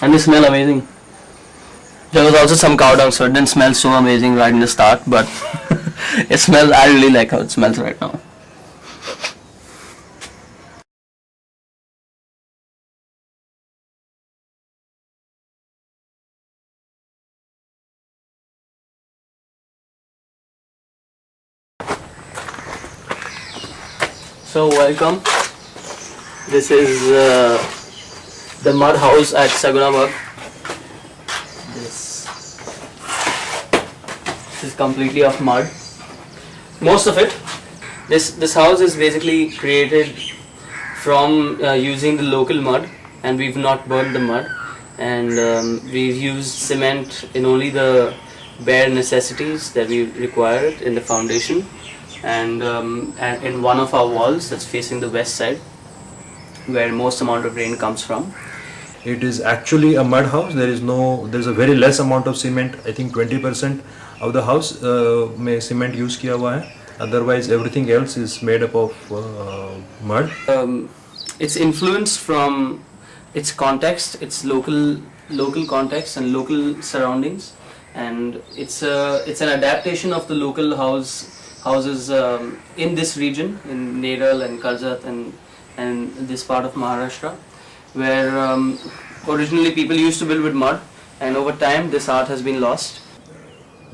And they smell amazing. There was also some cow dung, so it didn't smell so amazing right in the start, but it smells. I really like how it smells right now. So welcome. This is the Mudhouse at Sagunabad. This is completely of mud. Most of it. This house is basically created from using the local mud, and we've not burned the mud, and we've used cement in only the bare necessities that we require in the foundation, and in one of our walls that's facing the west side, where most amount of rain comes from. It is actually a mud house. There is a very less amount of cement. I think 20% of the house में cement use किया हुआ है. Otherwise, everything else is made up of mud. It's influenced from its context, its local context and local surroundings, and it's an adaptation of the local houses in this region, in Neral and Karjat and this part of Maharashtra, where originally people used to build with mud, and over time this art has been lost.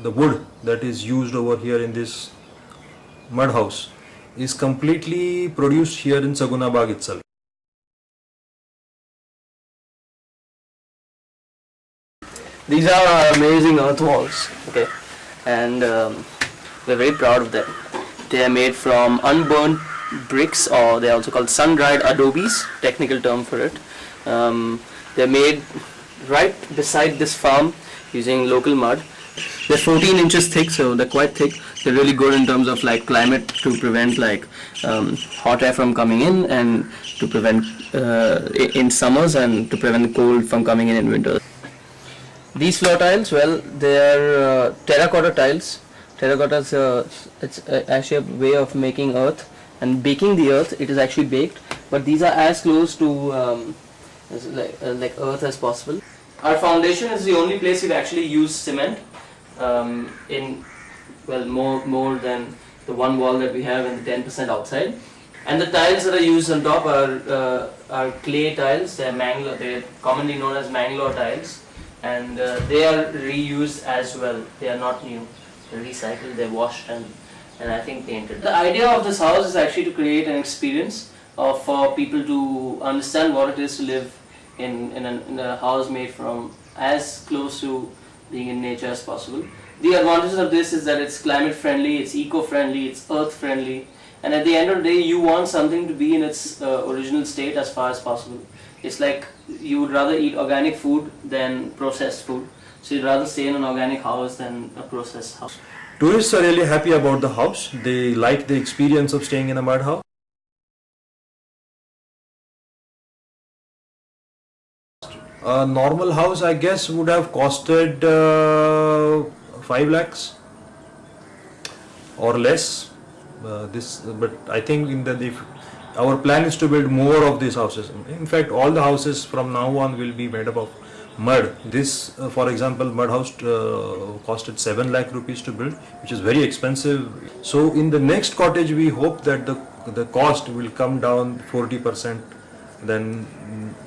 The wood that is used over here in this mud house is completely produced here in Sagunabad itself. These are our amazing earth walls, okay, and we're very proud of them. They are made from unburned bricks, or they're also called sun-dried adobes, technical term for it. They're made right beside this farm using local mud. They're 14 inches thick, so they're quite thick. They're really good in terms of like climate, to prevent like hot air from coming in, and to prevent in summers, and to prevent the cold from coming in winters. These floor tiles, well, they are terracotta tiles. Terracotta is it's actually a way of making earth and baking the earth. It is actually baked, but these are as close to like earth as possible. Our foundation is the only place we've actually used cement in, well, more than the one wall that we have and the 10% outside. And the tiles that are used on top are clay tiles. They're commonly known as Mangalore tiles, and they are reused as well. They are not new. They're recycled, they're washed, and I think painted. The idea of this house is actually to create an experience for people to understand what it is to live in a house made from as close to being in nature as possible. The advantages of this is that it's climate friendly, it's eco friendly, it's earth friendly, and at the end of the day you want something to be in its original state as far as possible. It's like you would rather eat organic food than processed food. So you'd rather stay in an organic house than a processed house. Tourists are really happy about the house. They like the experience of staying in a mud house. A normal house, I guess, would have costed 5 lakhs or less. But I think our plan is to build more of these houses. In fact, all the houses from now on will be made up of mud. This, for example, mud house costed 7 lakh rupees to build, which is very expensive. So in the next cottage, we hope that the cost will come down 40% than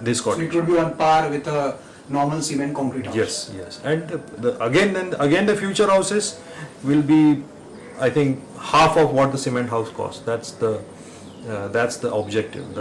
this cottage. So it would be on par with a normal cement concrete house. Yes. And again the future houses will be, I think, half of what the cement house costs. That's the objective.